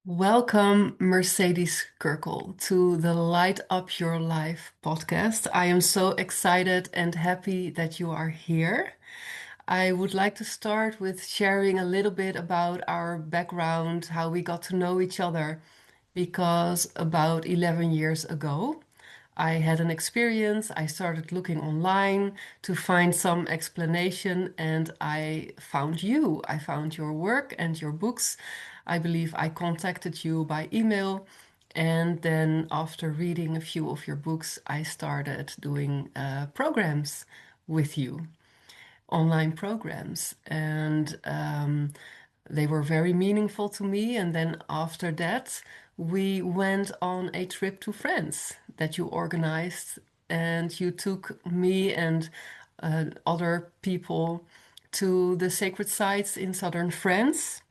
Welcome, Mercedes Kirkel, to the Light Up Your Life podcast. I am so excited and happy that you are here. I would like to start with sharing a little bit about our background, how we got to know each other, because about 11 years ago, I had an experience. I started looking online to find some explanation, and I found you. I found your work and your books. I believe I contacted you by email. And then, after reading a few of your books, I started doing programs with you, online programs. And they were very meaningful to me. And then after that, we went on a trip to France that you organized, and you took me and other people to the sacred sites in southern France,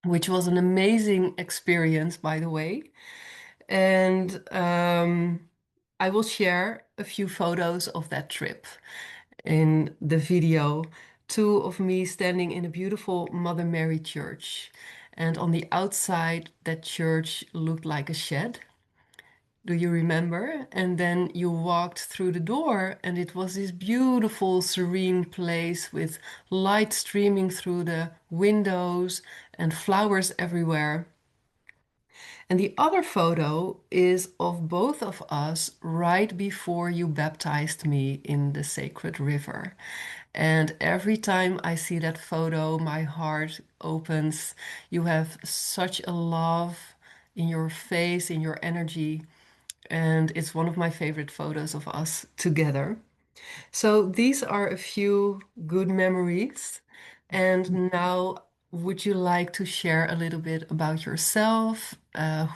which was an amazing experience, by the way. And I will share a few photos of that trip in the video. Two of me standing in a beautiful Mother Mary church. And on the outside, that church looked like a shed. Do you remember? And then you walked through the door, and it was this beautiful, serene place with light streaming through the windows and flowers everywhere. And the other photo is of both of us right before you baptized me in the sacred river. And every time I see that photo, my heart opens. You have such a love in your face, in your energy. And it's one of my favorite photos of us together. So these are a few good memories. And now, would you like to share a little bit about yourself?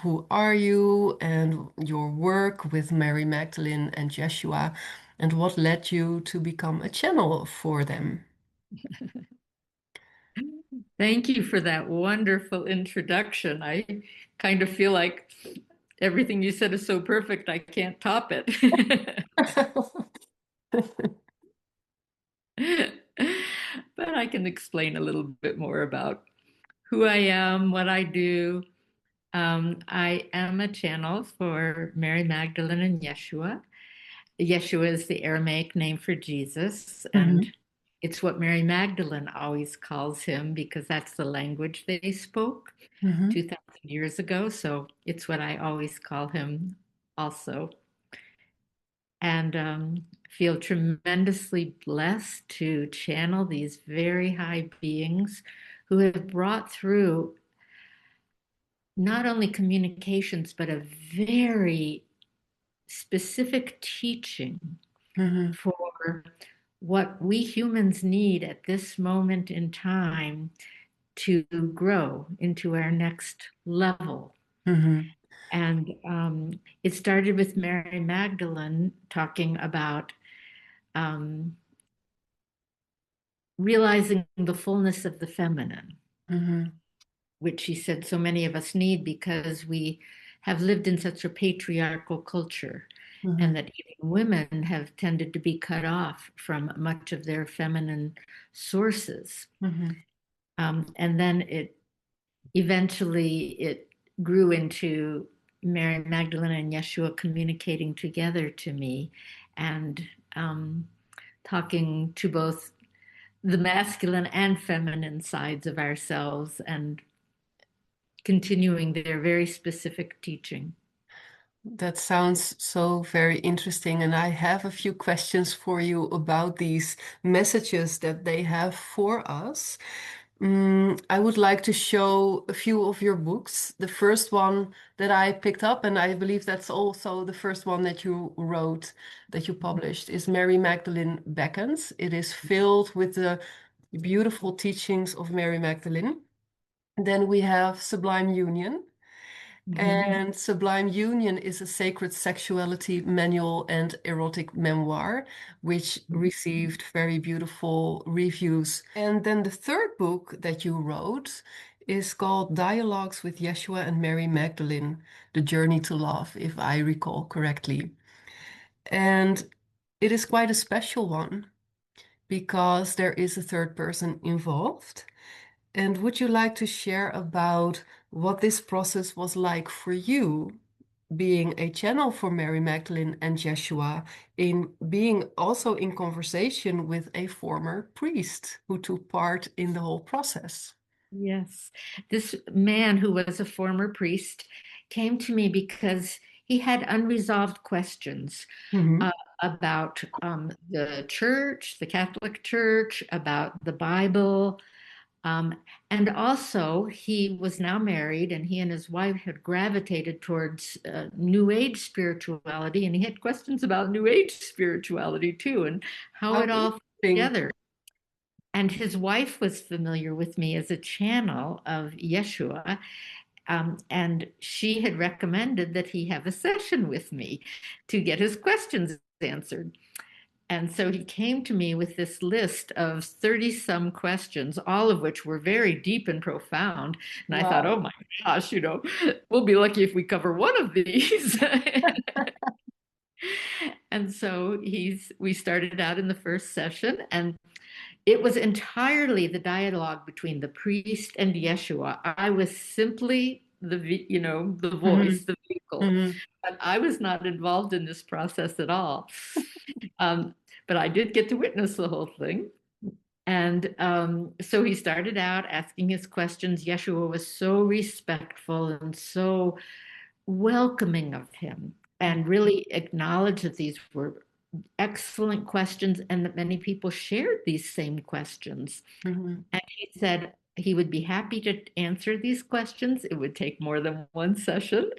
Who are you and your work with Mary Magdalene and Jeshua, and what led you to become a channel for them? Thank you for that wonderful introduction. I kind of feel like everything you said is so perfect, I can't top it. But I can explain a little bit more about who I am, what I do. I am a channel for Mary Magdalene and Yeshua. Yeshua is the Aramaic name for Jesus, and Mhm, it's what Mary Magdalene always calls him because that's the language they spoke mhm, 2,000 years ago. So it's what I always call him also. And feel tremendously blessed to channel these very high beings who have brought through not only communications, but a very specific teaching mhm, for what we humans need at this moment in time to grow into our next level. mhm, And it started with Mary Magdalene talking about um, realizing the fullness of the feminine, mhm, which she said so many of us need because we have lived in such a patriarchal culture, and mhm, that even women have tended to be cut off from much of their feminine sources. mhm. And then it grew into Mary Magdalene and Yeshua communicating together to me and talking to both the masculine and feminine sides of ourselves and continuing their very specific teaching. That sounds so very interesting, and I have a few questions for you about these messages that they have for us. I would like to show a few of your books. The first one that I picked up, and I believe that's also the first one that you wrote, that you published, is Mary Magdalene Beckons. It is filled with the beautiful teachings of Mary Magdalene. Then we have Sublime Union. Mhm. And Sublime Union is a sacred sexuality manual and erotic memoir, which received very beautiful reviews. And then the third book that you wrote is called Dialogues with Yeshua and Mary Magdalene, The Journey to Love, if I recall correctly. And it is quite a special one because there is a third person involved. And would you like to share about what this process was like for you, being a channel for Mary Magdalene and Jeshua, in being also in conversation with a former priest who took part in the whole process? Yes. This man who was a former priest came to me because he had unresolved questions Hmm. uh, about the church, the Catholic Church, about the Bible. Um, and also, he was now married and he and his wife had gravitated towards New Age spirituality. And he had questions about New Age spirituality too and how How it all fit interesting. together. And his wife was familiar with me as a channel of Yeshua. And she had recommended that he have a session with me to get his questions answered. And so he came to me with this list of 30 some questions, all of which were very deep and profound. And I thought, oh Wow. my gosh, we'll be lucky if we cover one of these. And so we started out in the first session, and it was entirely the dialogue between the priest and Yeshua. I was simply the Hmm. voice, the vehicle, Hmm. but I was not involved in this process at all. Um, but I did get to witness the whole thing. And so he started out asking his questions. Yeshua was so respectful and so welcoming of him and really acknowledged that these were excellent questions and that many people shared these same questions. Hmm. And he said he would be happy to answer these questions. It would take more than one session.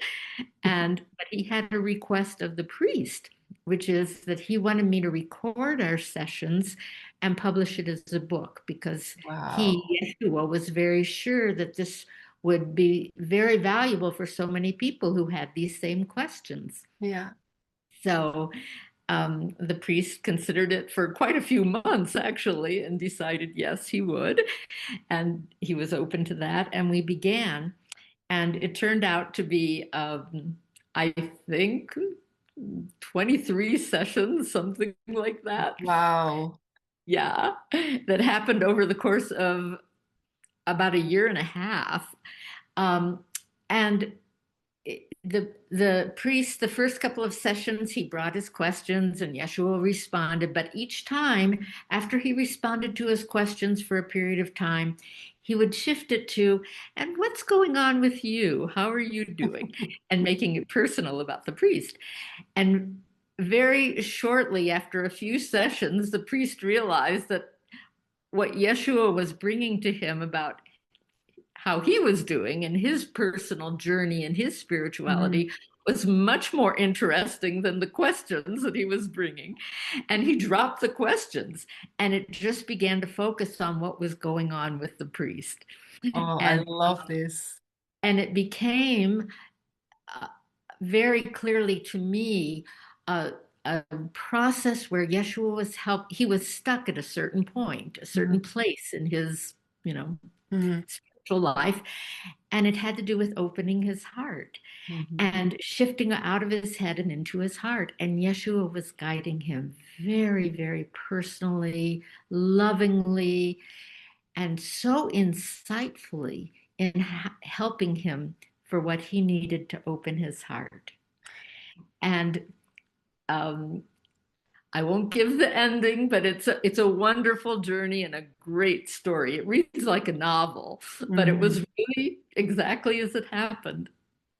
But he had a request of the priest, which is that he wanted me to record our sessions and publish it as a book because Wow. Yeshua, was very sure that this would be very valuable for so many people who had these same questions. Yeah. So the priest considered it for quite a few months, actually, and decided yes, he would. And he was open to that. And we began. And it turned out to be, I think, 23 sessions, something like that. Wow. Yeah, that happened over the course of about a year and a half. Um, and the priest, the first couple of sessions, he brought his questions and Yeshua responded. But each time, after he responded to his questions for a period of time, he would shift it to, and what's going on with you? How are you doing? And making it personal about the priest. And very shortly after a few sessions, the priest realized that what Yeshua was bringing to him about how he was doing and his personal journey and his Hmm. spirituality was much more interesting than the questions that he was bringing. And he dropped the questions and it just began to focus on what was going on with the priest. Oh, I And love this. and it became uh, very clearly to me a, a process where Yeshua he was stuck at a certain point, a certain Hmm. place in his, you know, Hmm. spiritual life. And it had to do with opening his heart Hmm. and shifting out of his head and into his heart. And Yeshua was guiding him very, very personally, lovingly, and so insightfully in helping him for what he needed to open his heart. And um, I won't give the ending, but it's a wonderful journey and a great story. It reads like a novel, but it was Hmm. really exactly as it happened.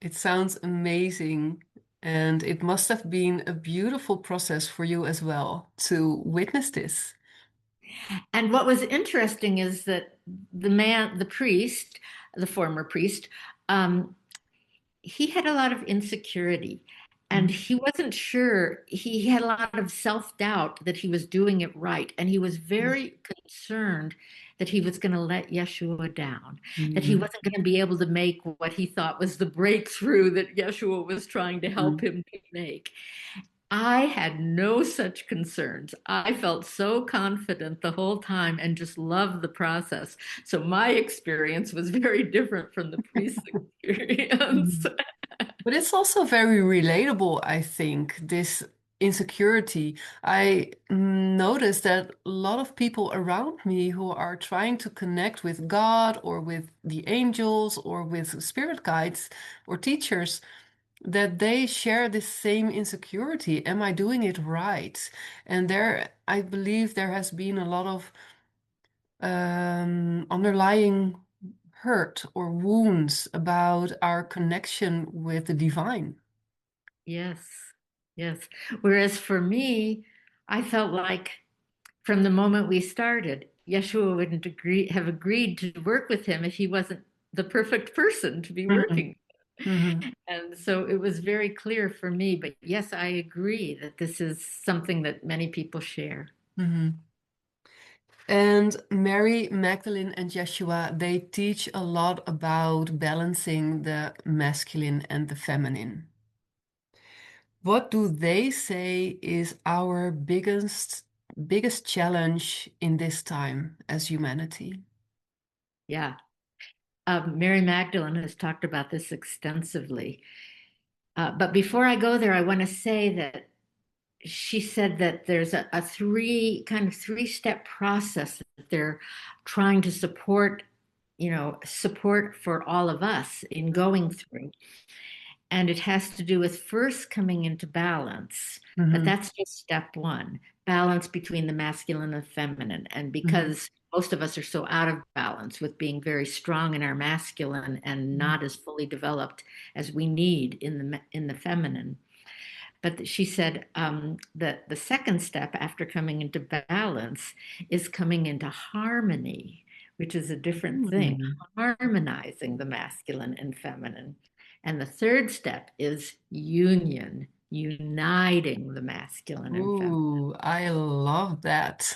It sounds amazing. And it must have been a beautiful process for you as well to witness this. And what was interesting is that the priest, the former priest, um, he had a lot of insecurity and Mhm. he wasn't sure. He had a lot of self-doubt that he was doing it right. And he was very concerned that he was going to let Yeshua down, that he Mhm. wasn't going to be able to make what he thought was the breakthrough that Yeshua was trying to help Mhm. him to make. I had no such concerns. I felt so confident the whole time and just loved the process. So my experience was very different from the priest's experience. Mhm. But it's also very relatable, I think, this insecurity. I noticed that a lot of people around me who are trying to connect with God or with the angels or with spirit guides or teachers, that they share this same insecurity. Am I doing it right? And there, I believe there has been a lot of underlying hurt or wounds about our connection with the divine. Yes, yes. Whereas for me, I felt like from the moment we started, Yeshua wouldn't have agreed to work with him if he wasn't the perfect person to be Mhm, working. mhm, And so it was very clear for me. But yes, I agree that this is something that many people share. mhm. And Mary, Magdalene, and Yeshua, they teach a lot about balancing the masculine and the feminine. What do they say is our biggest challenge in this time as humanity? Yeah. Mary Magdalene has talked about this extensively. But before I go there, I want to say that she said that there's a three-step process that they're trying to support for all of us in going through. And it has to do with first coming into balance. But Mm-hmm, that's just step one, balance between the masculine and feminine. And mm-hmm, because most of us are so out of balance with being very strong in our masculine and not as fully developed as we need in the feminine. But she said that the second step after coming into balance is coming into harmony, which is a different thing, mm-hmm. harmonizing the masculine and feminine. And the third step is union, uniting the masculine and feminine. Ooh, I love that.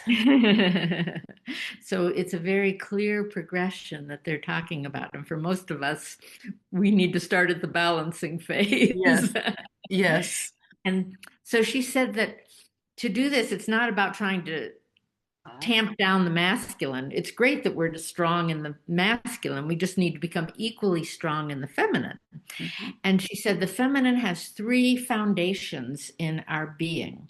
So it's a very clear progression that they're talking about. And for most of us, we need to start at the balancing phase. Yes, yes. And so she said that to do this, it's not about trying to tamp down the masculine. It's great that we're strong in the masculine. We just need to become equally strong in the feminine. Mhm, And she said the feminine has three foundations in our being.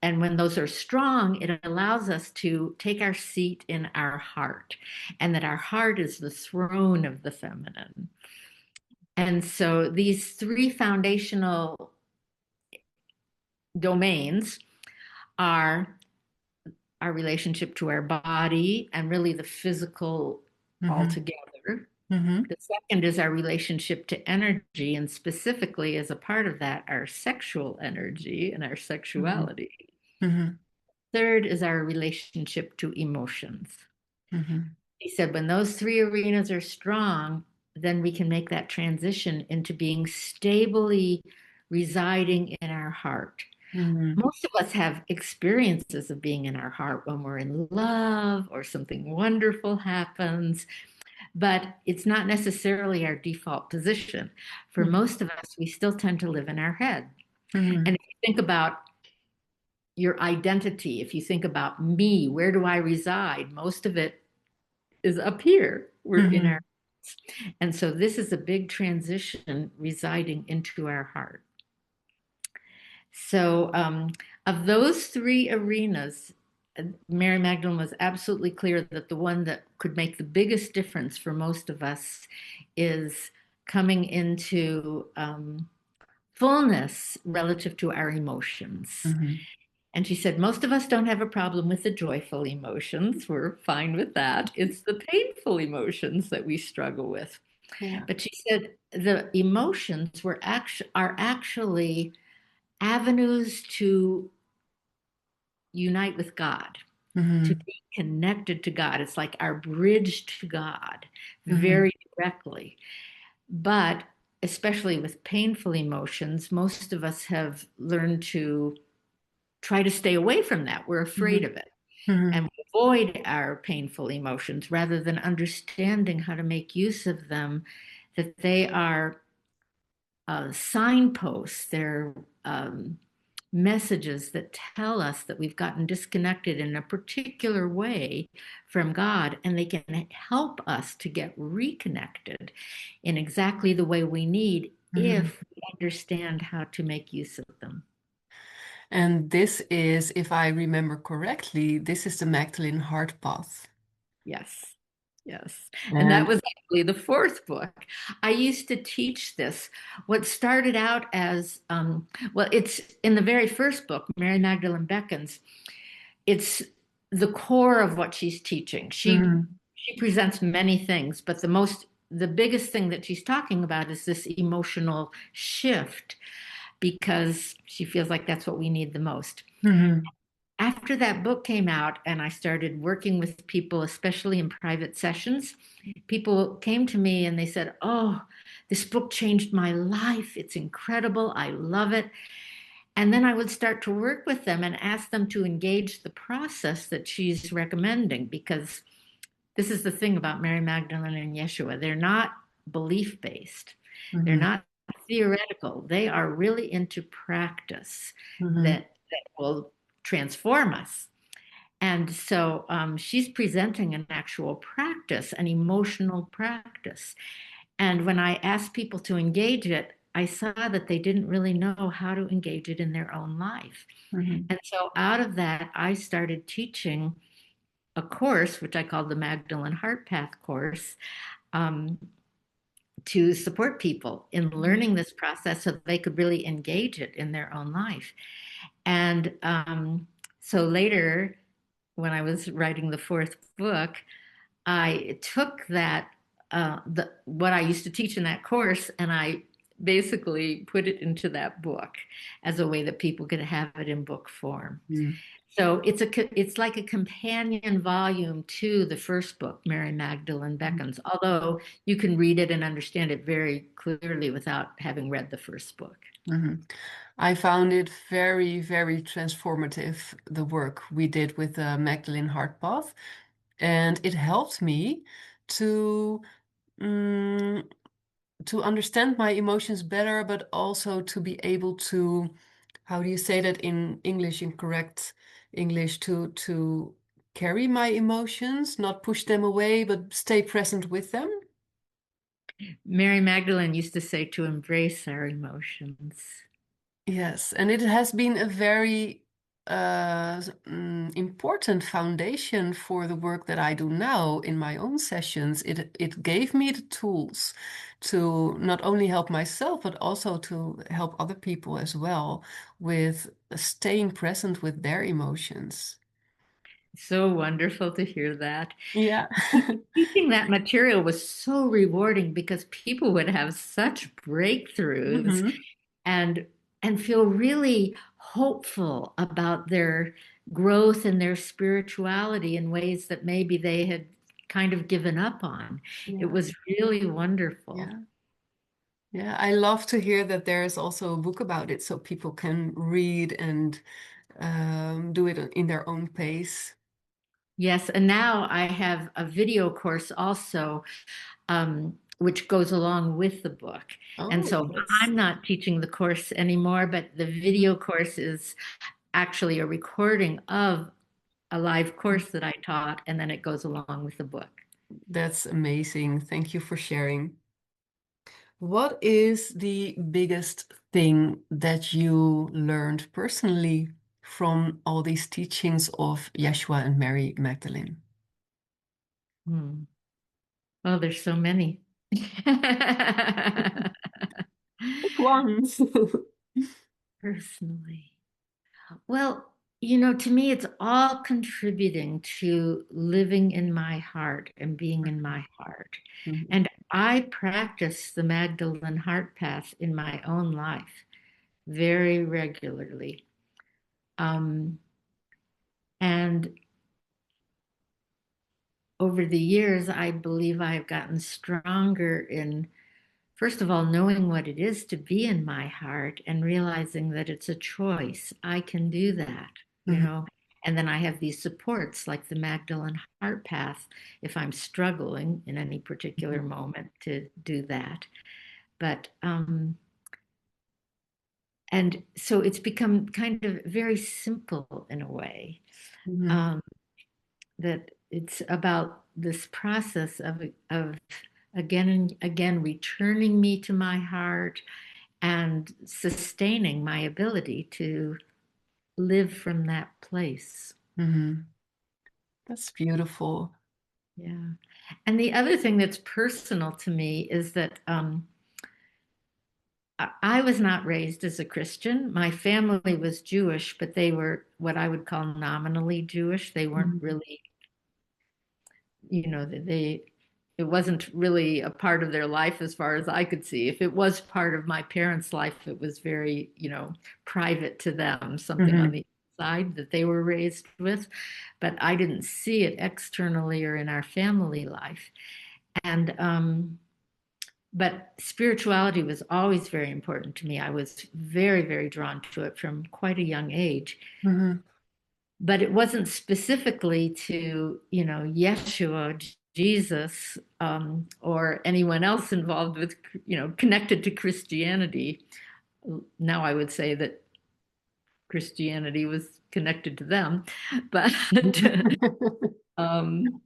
And when those are strong, it allows us to take our seat in our heart, and that our heart is the throne of the feminine. And so these three foundational domains are our relationship to our body and really the physical mhm, altogether. mhm, The second is our relationship to energy, and specifically as a part of that, our sexual energy and our mhm, sexuality. mhm, Third is our relationship to emotions. mhm, He said when those three arenas are strong, then we can make that transition into being stably residing in our heart. mhm, Most of us have experiences of being in our heart when we're in love or something wonderful happens, but it's not necessarily our default position. For mhm, most of us, we still tend to live in our head. And mhm, if you think about your identity, if you think about me, where do I reside? Most of it is up here. We're in our mhm, And so this is a big transition residing into our heart. So, of those three arenas, Mary Magdalene was absolutely clear that the one that could make the biggest difference for most of us is coming into fullness relative to our emotions. mhm. And she said, most of us don't have a problem with the joyful emotions. We're fine with that. It's the painful emotions that we struggle with. Yeah. But she said the emotions are actually avenues to unite with God, to Mhm, be connected to God. It's like our bridge to God mhm, very directly. But especially with painful emotions, most of us have learned to try to stay away from that. We're afraid mhm, of it. And mhm, we avoid our painful emotions rather than understanding how to make use of them, that they are signposts, they're messages that tell us that we've gotten disconnected in a particular way from God, and they can help us to get reconnected in exactly the way we need mhm. if we understand how to make use of them. And this is, if I remember correctly, this is the Magdalene Heart Path. Yes. Yes. And that And was actually the fourth book. I used to teach this. What started out as, well, it's in the very first book, Mary Magdalene Beckons. It's the core of what she's teaching. mhm, She presents many things, but the biggest thing that she's talking about is this emotional shift because she feels like that's what we need the most. mhm, After that book came out and I started working with people, especially in private sessions, people came to me and they said, "Oh, this book changed my life. It's incredible. I love it." And then I would start to work with them and ask them to engage the process that she's recommending because this is the thing about Mary Magdalene and Yeshua. They're not belief based, they're mhm, not theoretical. They are really into practice mhm, that will transform us. And so she's presenting an actual practice, an emotional practice. And when I asked people to engage it, I saw that they didn't really know how to engage it in their own life. mhm, And so out of that, I started teaching a course, which I called the Magdalene Heart Path course, um, to support people in mhm, learning this process so they could really engage it in their own life. And so later, when I was writing the fourth book, I took that what I used to teach in that course and I basically put it into that book as a way that people could have it in book form. mhm. So it's like a companion volume to the first book, Mary Magdalene Beckons, although you can read it and understand it very clearly without having read the first book. Mhm. I found it very, very transformative, the work we did with the Magdalene Heart Path. And it helped me to mm, to understand my emotions better, but also to be able to, how do you say that in English, in correct English, to carry my emotions, not push them away, but stay present with them. Mary Magdalene used to say to embrace our emotions. Yes, and it has been a very important foundation for the work that I do now in my own sessions. It gave me the tools to not only help myself, but also to help other people as well with staying present with their emotions. So wonderful to hear that. Yeah. Teaching that material was so rewarding because people would have such breakthroughs hmm and and feel really hopeful about their growth and their spirituality in ways that maybe they had kind of given up on. It Yeah. was really wonderful. Yeah. Yeah. I love to hear that there is also a book about it so people can read and do it in their own pace. Yes, and now I have a video course also, which goes along with the book. And Oh, so that's I'm not teaching the course anymore, but the video course is actually a recording of a live course that I taught, and then it goes along with the book. that's amazing. Thank you for sharing. What is the biggest thing that you learned personally from all these teachings of Yeshua and Mary Magdalene? Hmm. Oh, there's so many. Pick one. Personally. Well, to me, it's all contributing to living in my heart and being in my heart. Mhm, And I practice the Magdalene Heart Path in my own life very regularly. Um, and over the years, I believe I've gotten stronger in, first of all, knowing what it is to be in my heart and realizing that it's a choice. I can do that, you mhm, know. And then I have these supports like the Magdalene Heart Path if I'm struggling in any particular mhm, moment to do that. But, and so it's become kind of very simple in a way. mhm, Um, that it's about this process of again and again returning me to my heart and sustaining my ability to live from that place. Hmm. That's beautiful. Yeah. And the other thing that's personal to me is that I was not raised as a Christian. My family was Jewish, but they were what I would call nominally Jewish. They weren't Hmm. really, it wasn't really a part of their life as far as I could see. If it was part of my parents' life, it was very, private to them, something on Hmm. the side that they were raised with. But I didn't see it externally or in our family life. And but spirituality was always very important to me. I was very, very drawn to it from quite a young age. Hmm. But it wasn't specifically to, Yeshua, Jesus, or anyone else involved with, connected to Christianity. Now I would say that Christianity was connected to them, but um,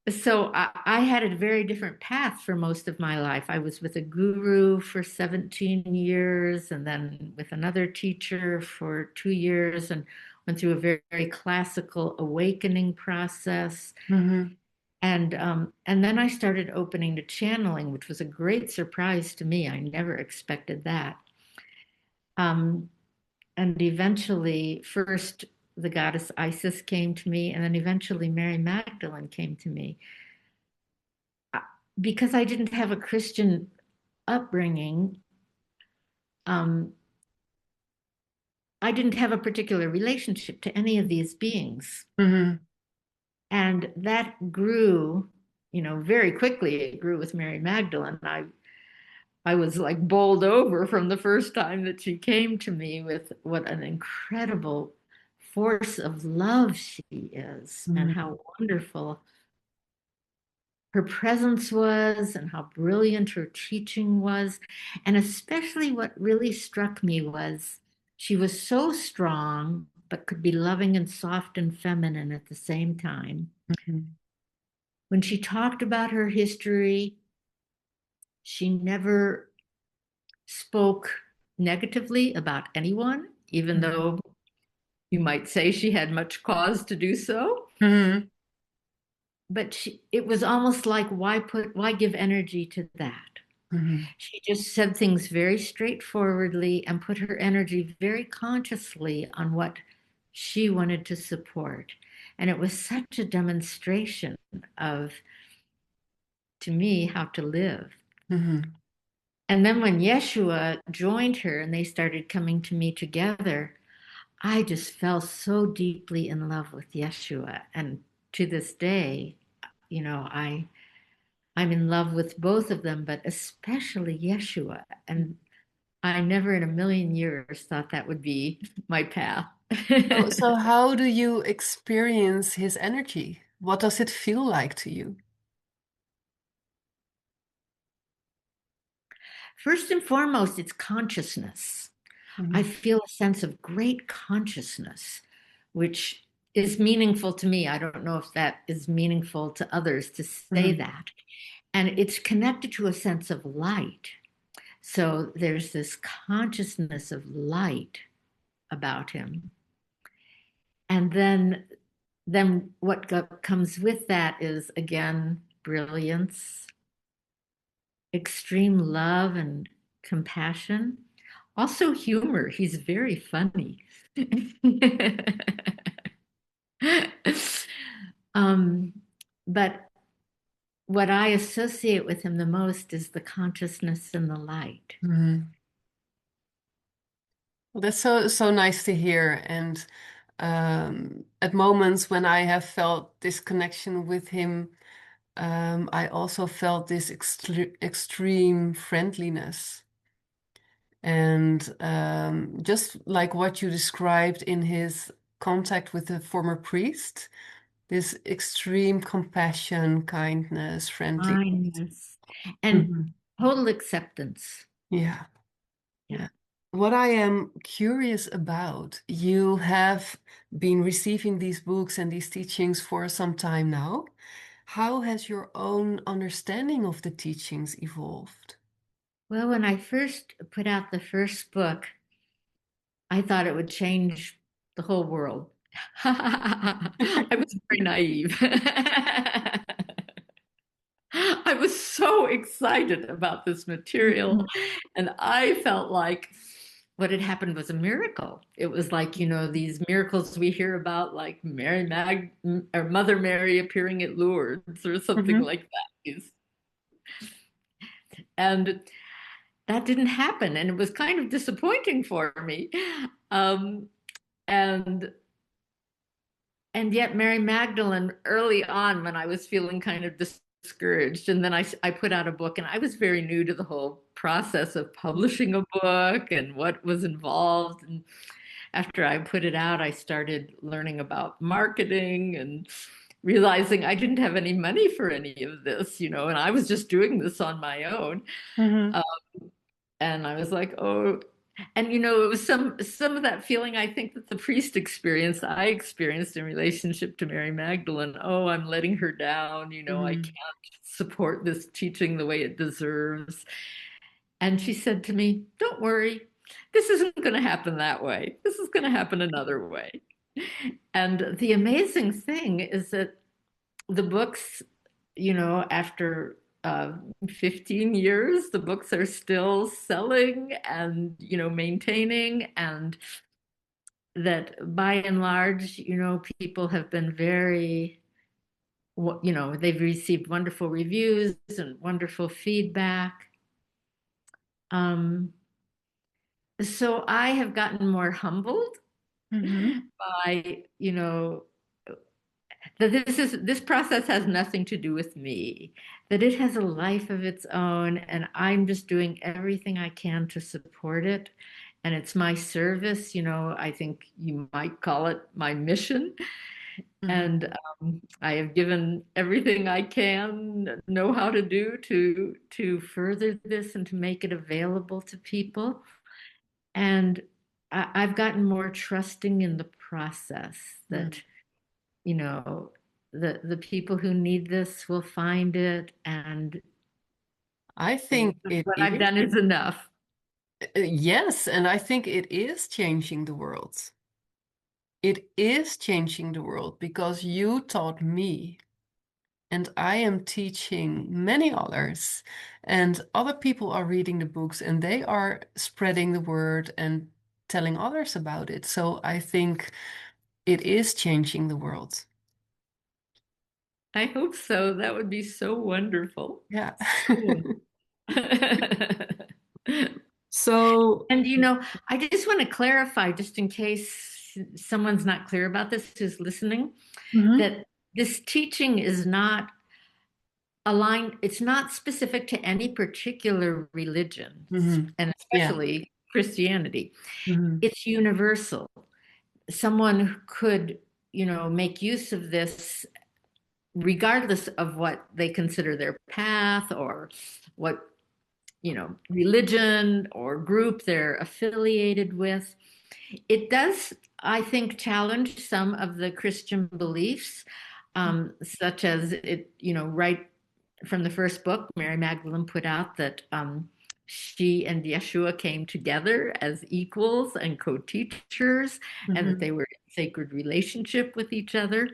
so I had a very different path for most of my life. I was with a guru for 17 years and then with another teacher for 2 years and went through a very, very classical awakening process. Hmm. And then I started opening to channeling, which was a great surprise to me. I never expected that. Um, and eventually, first the goddess Isis came to me, and then eventually Mary Magdalene came to me. Because I didn't have a Christian upbringing, um, I didn't have a particular relationship to any of these beings. Hmm. And that grew, very quickly. It grew with Mary Magdalene. I was like bowled over from the first time that she came to me with what an incredible force of love she is and Hmm. how wonderful her presence was and how brilliant her teaching was. And especially what really struck me was she was so strong, but could be loving and soft and feminine at the same time. Hmm. When she talked about her history, she never spoke negatively about anyone, even though you might say she had much cause to do so. Hmm. But it was almost like why give energy to that? Hmm. She just said things very straightforwardly and put her energy very consciously on what she wanted to support. And it was such a demonstration of, to me, how to live. Hmm. And then when Yeshua joined her and they started coming to me together, I just fell so deeply in love with Yeshua. And to this day, I'm in love with both of them, but especially Yeshua. And I never in a million years thought that would be my path. So how do you experience his energy? What does it feel like to you? First and foremost, it's consciousness. I Hmm. feel a sense of great consciousness, which is meaningful to me. I don't know if that is meaningful to others to say Hmm. that. And it's connected to a sense of light. So there's this consciousness of light about him. And then what comes with that is again brilliance, extreme love and compassion. Also humor. He's very funny. um, but what I associate with him the most is the consciousness and the light. Hmm. Well, that's so nice to hear. And at moments when I have felt this connection with him, I also felt this extreme friendliness. And just like what you described in his contact with the former priest, this extreme compassion, kindness, friendliness. Kindness and Mhm. total acceptance. Yeah, Yeah. yeah. What I am curious about, you have been receiving these books and these teachings for some time now. How has your own understanding of the teachings evolved? Well, when I first put out the first book, I thought it would change the whole world. I was very naive. I was so excited about this material, Mhm. and I felt like what had happened was a miracle. It was like, these miracles we hear about, like Mary Mag or Mother Mary appearing at Lourdes or something Mhm. like that. And that didn't happen, and it was kind of disappointing for me. Um, and And yet, Mary Magdalene, early on, when I was feeling kind of discouraged, and then I put out a book, and I was very new to the whole process of publishing a book and what was involved. And after I put it out, I started learning about marketing and realizing I didn't have any money for any of this, and I was just doing this on my own. Mhm. And I was like, oh, and it was some of that feeling I think that the priest experienced, I experienced in relationship to Mary Magdalene. Oh, I'm letting her down, I can't Mhm. support this teaching the way it deserves. And she said to me, "Don't worry. This isn't going to happen that way. This is going to happen another way." And the amazing thing is that the books, after 15 years, the books are still selling and, maintaining, and that by and large, people have been very, they've received wonderful reviews and wonderful feedback. Um, so I have gotten more humbled Mhm. by, that this process has nothing to do with me, that it has a life of its own, and I'm just doing everything I can to support it. And it's my service, I think you might call it my mission. Mhm. And I have given everything I can know how to do to further this and to make it available to people. And I've gotten more trusting in the process Mhm. that you know, the people who need this will find it, and I think it what I've is. done is enough. Yes, and I think it is changing the world. It is changing the world because you taught me, and I am teaching many others, and other people are reading the books and they are spreading the word and telling others about it. So I think it is changing the world. I hope so. That would be so wonderful. Yeah. So So, And I just want to clarify, just in case someone's not clear about this who's listening, mhm, that this teaching is not aligned, it's not specific to any particular religion, mhm, and yeah. especially Christianity. Mhm, It's universal. Someone could, make use of this regardless of what they consider their path or what, religion or group they're affiliated with. It does, I think, challenge some of the Christian beliefs, such as it, right from the first book, Mary Magdalene put out that she and Yeshua came together as equals and co-teachers, and that mhm, they were in sacred relationship with each other.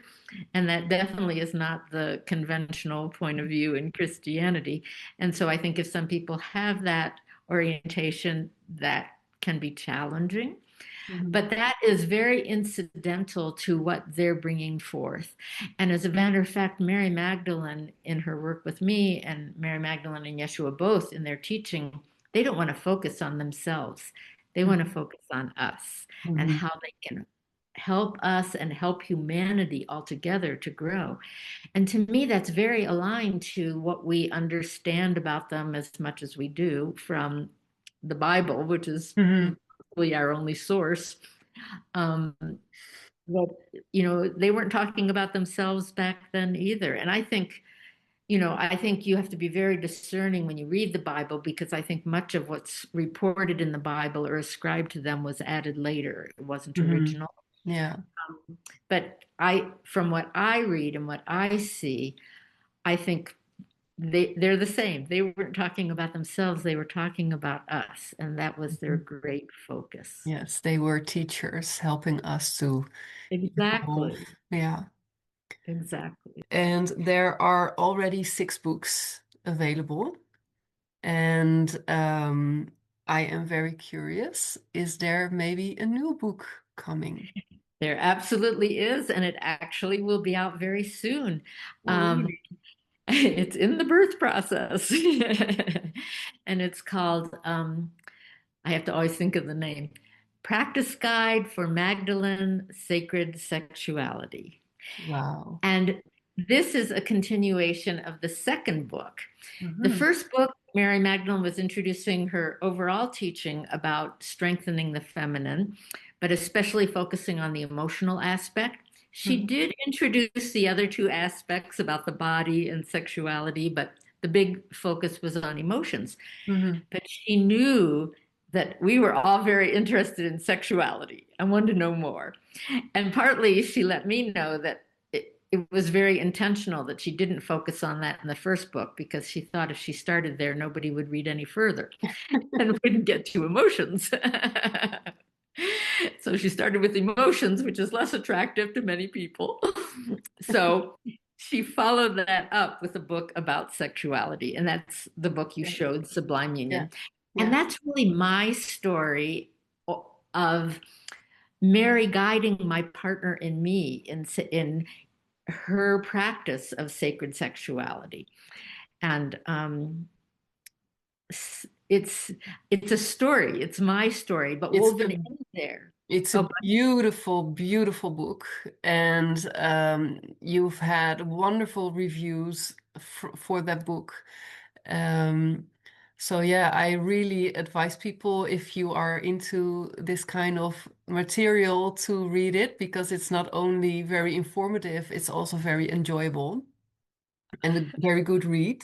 And that definitely is not the conventional point of view in Christianity. And so I think if some people have that orientation, that can be challenging. mhm, But that is very incidental to what they're bringing forth. And as a matter of fact, Mary Magdalene, in her work with me, and Mary Magdalene and Yeshua both in their teaching, they don't want to focus on themselves. They want to mhm, focus on us and mhm, how they can help us and help humanity altogether to grow. And to me, that's very aligned to what we understand about them as much as we do from the Bible, which is mhm, really our only source. Um, but, they weren't talking about themselves back then either. And I think you have to be very discerning when you read the Bible, because I think much of what's reported in the Bible or ascribed to them was added later. It wasn't mhm. original. Yeah. But from what I read and what I see, I think they're the same. They weren't talking about themselves, they were talking about us, and that was their Mhm. great focus. Yes, they were teachers helping us to evolve. Exactly. Yeah. Exactly. And there are already 6 books available. And I am very curious, is there maybe a new book coming? There absolutely is, and it actually will be out very soon. Um, Really? it's in the birth process, and it's called, I have to always think of the name, Practice Guide for Magdalene Sacred Sexuality. Wow. And this is a continuation of the second book. The Hmm. first book, Mary Magdalene was introducing her overall teaching about strengthening the feminine, but especially focusing on the emotional aspect. She Hmm. did introduce the other two aspects about the body and sexuality, but the big focus was on emotions. Hmm. But she knew that we were all very interested in sexuality and wanted to know more. And partly she let me know that it was very intentional that she didn't focus on that in the first book because she thought if she started there, nobody would read any further and wouldn't get to emotions. So she started with emotions, which is less attractive to many people. So she followed that up with a book about sexuality, and that's the book you Yeah. showed, Sublime Yeah. Union. And Yeah. that's really my story of Mary guiding my partner and me in her practice of sacred sexuality. And it's it's a story. It's my story, but It's woven a in there. it's a Oh, beautiful, beautiful book, and you've had wonderful reviews for that book. Um, so yeah, I really advise people if you are into this kind of material to read it because it's not only very informative, it's also very enjoyable and a very good read.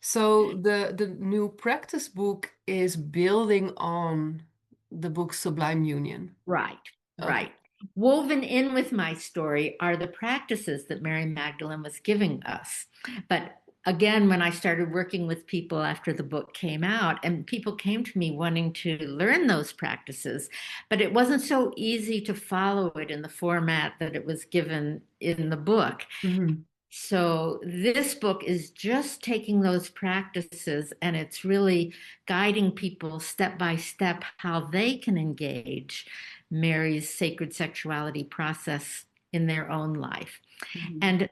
So the new practice book is building on the book Sublime Union. right, Okay. right. Woven in with my story are the practices that Mary Magdalene was giving us. But again, when I started working with people after the book came out, and people came to me wanting to learn those practices, but it wasn't so easy to follow it in the format that it was given in the book. Hmm. So this book is just taking those practices and it's really guiding people step by step how they can engage Mary's sacred sexuality process in their own life. Hmm. And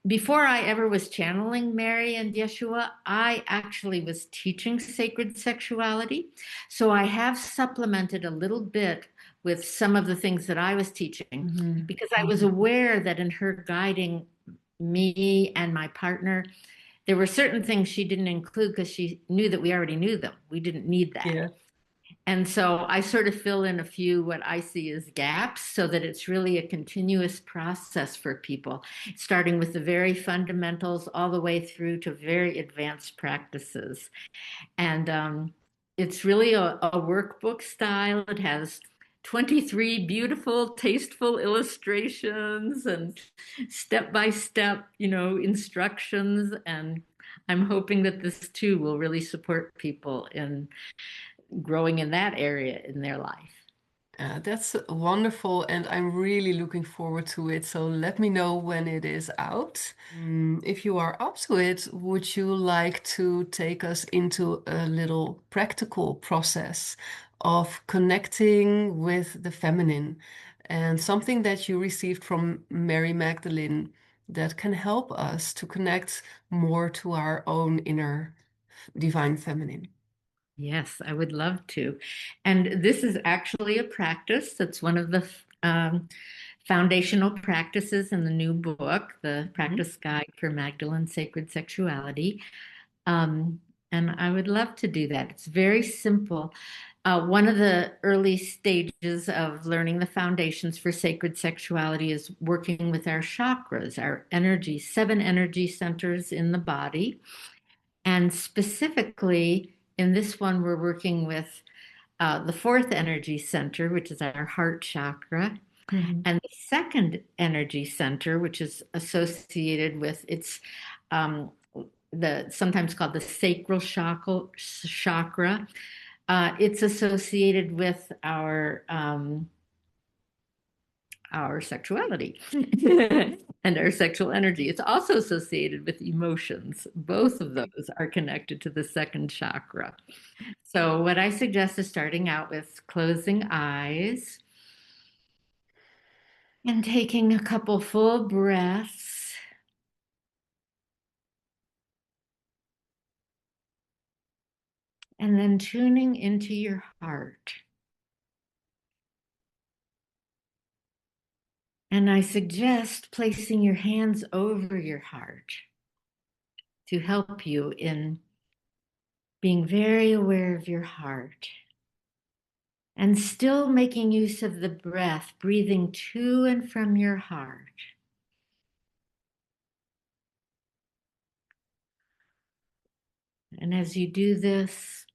before I ever was channeling Mary and Yeshua, I actually was teaching sacred sexuality. So I have supplemented a little bit with some of the things that I was teaching Hmm. because I was aware that in her guiding me and my partner, there were certain things she didn't include because she knew that we already knew them. We didn't need that. Yeah. And so I sort of fill in a few what I see as gaps so that it's really a continuous process for people, starting with the very fundamentals all the way through to very advanced practices. And it's really a workbook style. It has 23 beautiful, tasteful illustrations and step by step, instructions. And I'm hoping that this too will really support people in growing in that area in their life. That's wonderful, and I'm really looking forward to it. So let me know when it is out. If you are up to it, would you like to take us into a little practical process of connecting with the feminine and something that you received from Mary Magdalene that can help us to connect more to our own inner divine feminine? Yes, I would love to. And this is actually a practice that's one of the foundational practices in the new book, the Mhm. Practice Guide for Magdalene Sacred Sexuality. Um, and I would love to do that. It's very simple. One of the early stages of learning the foundations for sacred sexuality is working with our chakras, our energy, 7 energy centers in the body. And specifically, in this one, we're working with the fourth energy center, which is our heart chakra. And the second energy center, which is associated with um, the sometimes called the sacral chakra. It's associated with our sexuality and our sexual energy. It's also associated with emotions. Both of those are connected to the second chakra. So, what I suggest is starting out with closing eyes and taking a couple full breaths. And then tuning into your heart. And I suggest placing your hands over your heart to help you in being very aware of your heart and still making use of the breath, breathing to and from your heart. And as you do this,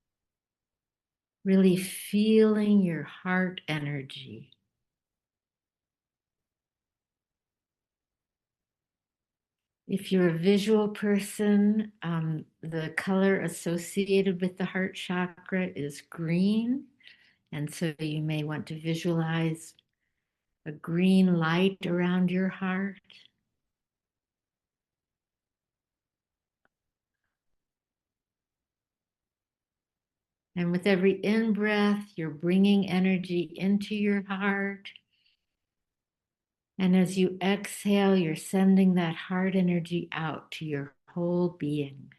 really feeling your heart energy. If you're a visual person, the color associated with the heart chakra is green. And so you may want to visualize a green light around your heart. And with every in breath, you're bringing energy into your heart. And as you exhale, you're sending that heart energy out to your whole being.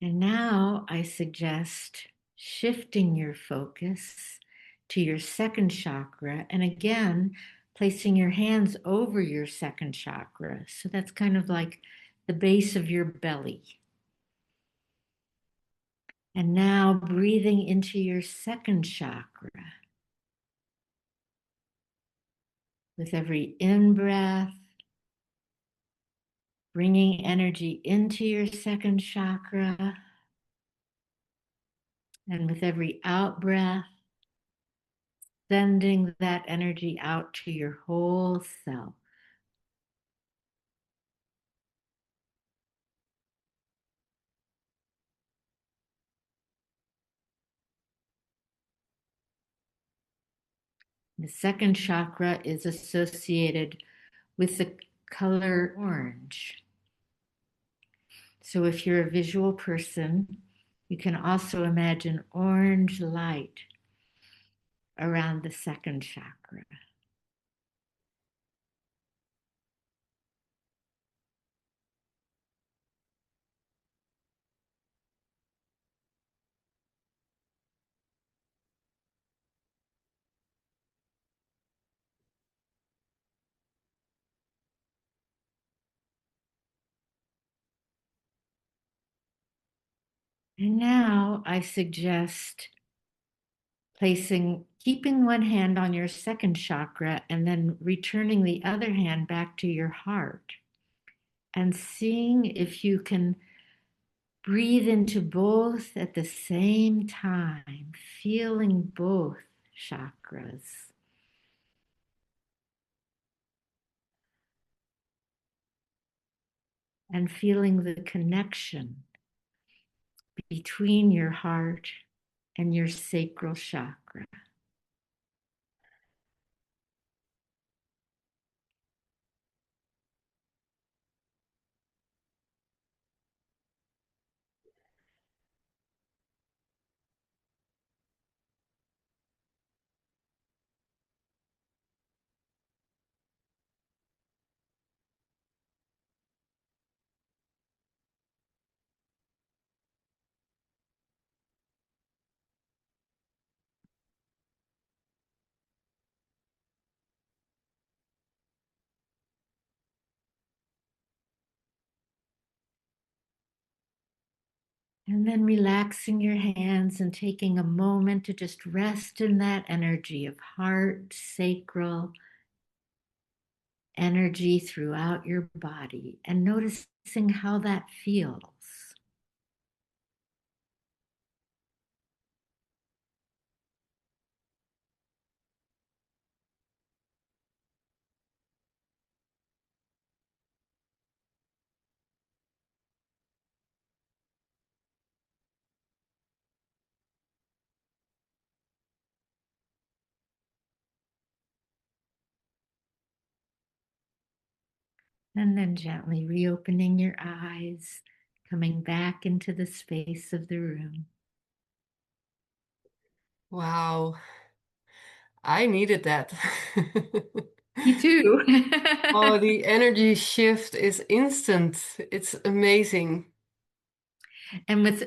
And now I suggest shifting your focus to your second chakra. And again, placing your hands over your second chakra. So that's kind of like the base of your belly. And now breathing into your second chakra. With every in breath, bringing energy into your second chakra. And with every out breath, sending that energy out to your whole self. The second chakra is associated with the color orange. So if you're a visual person, you can also imagine orange light around the second chakra. And now I suggest keeping one hand on your second chakra and then returning the other hand back to your heart and seeing if you can breathe into both at the same time, feeling both chakras. And feeling the connection between your heart and your sacral chakra. And then relaxing your hands and taking a moment to just rest in that energy of heart, sacral energy throughout your body and noticing how that feels. And then gently reopening your eyes, coming back into the space of the room. Wow, I needed that. Me too. Oh, the energy shift is instant. It's amazing. And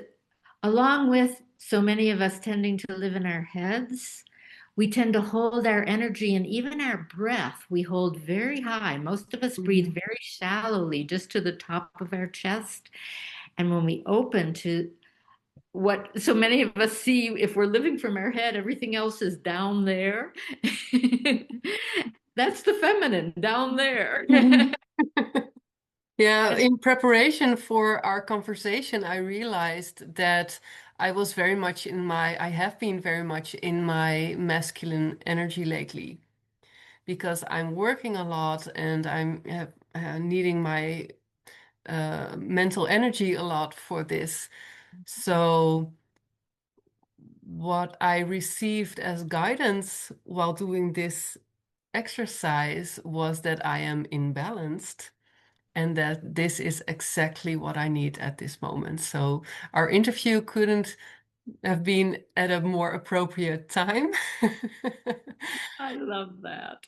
along with so many of us tending to live in our heads, we tend to hold our energy and even our breath, we hold very high. Most of us breathe Mhm. very shallowly, just to the top of our chest. And when we open to what so many of us see, if we're living from our head, everything else is down there. That's the feminine down there. Yeah, And in preparation for our conversation, I realized that I have been very much in my masculine energy lately because I'm working a lot and I'm needing my mental energy a lot for this. So, what I received as guidance while doing this exercise was that I am imbalanced and that this is exactly what I need at this moment. So our interview couldn't have been at a more appropriate time. I love that.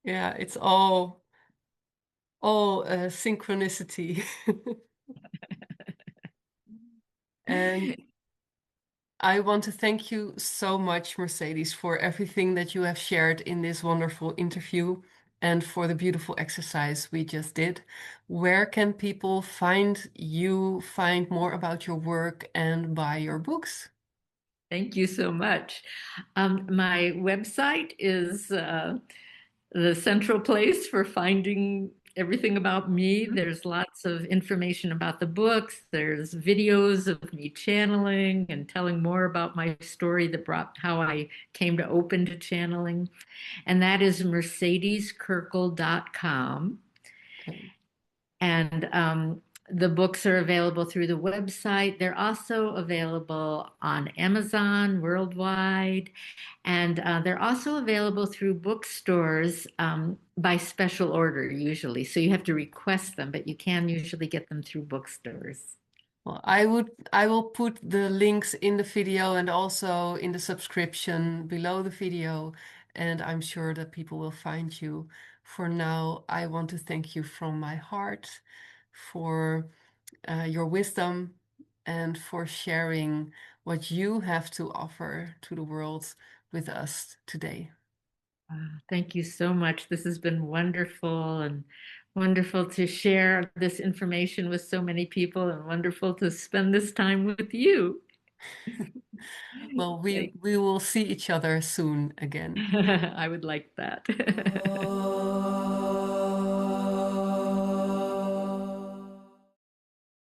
Yeah, it's all synchronicity. And I want to thank you so much, Mercedes, for everything that you have shared in this wonderful interview and for the beautiful exercise we just did. Where can people find you, find more about your work, and buy your books? Thank you so much. My website is the central place for finding everything about me. There's lots of information about the books. There's videos of me channeling and telling more about my story that brought how I came to open to channeling. And that is mercedeskirkel.com. Okay. And the books are available through the website. They're also available on Amazon worldwide. And they're also available through bookstores by special order, usually. So you have to request them, but you can usually get them through bookstores. Well, I will put the links in the video and also in the subscription below the video, and I'm sure that people will find you. For now, I want to thank you from my heart for your wisdom and for sharing what you have to offer to the world with us today. Thank you so much. This has been wonderful and wonderful to share this information with so many people and wonderful to spend this time with you. Well, we Thank- we will see each other soon again. I would like that.